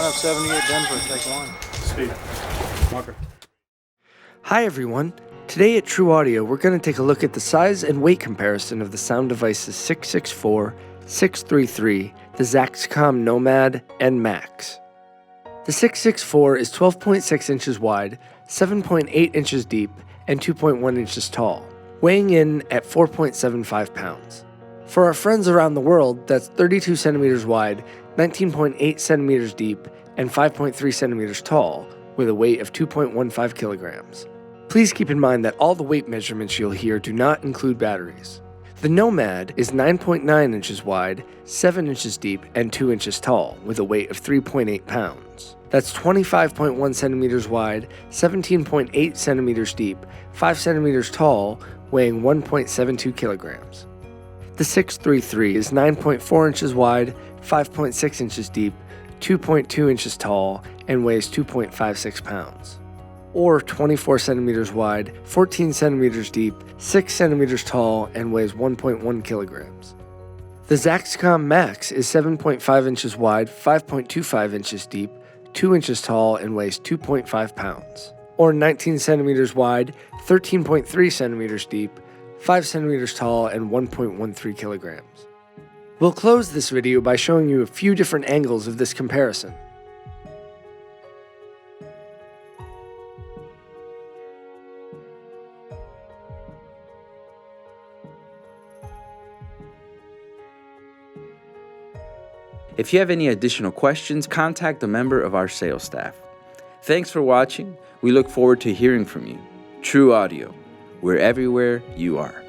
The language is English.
Coming up 78 Denver, take one. Speed. Walker. Hi everyone. Today at Trew Audio, we're going to take a look at the size and weight comparison of the sound devices 664, 633, the Zaxcom Nomad, and Maxx. The 664 is 12.6 inches wide, 7.8 inches deep, and 2.1 inches tall, weighing in at 4.75 pounds. For our friends around the world, that's 32 centimeters wide, 19.8 centimeters deep, and 5.3 centimeters tall, with a weight of 2.15 kilograms. Please keep in mind that all the weight measurements you'll hear do not include batteries. The Nomad is 9.9 inches wide, 7 inches deep, and 2 inches tall, with a weight of 3.8 pounds. That's 25.1 centimeters wide, 17.8 centimeters deep, 5 centimeters tall, weighing 1.72 kilograms. The 633 is 9.4 inches wide, 5.6 inches deep, 2.2 inches tall, and weighs 2.56 pounds. Or 24 centimeters wide, 14 centimeters deep, 6 centimeters tall, and weighs 1.1 kilograms. The Zaxcom Maxx is 7.5 inches wide, 5.25 inches deep, 2 inches tall, and weighs 2.5 pounds. Or 19 centimeters wide, 13.3 centimeters deep, 5 centimeters tall, and 1.13 kilograms. We'll close this video by showing you a few different angles of this comparison. If you have any additional questions, contact a member of our sales staff. Thanks for watching. We look forward to hearing from you. Trew Audio. We're everywhere you are.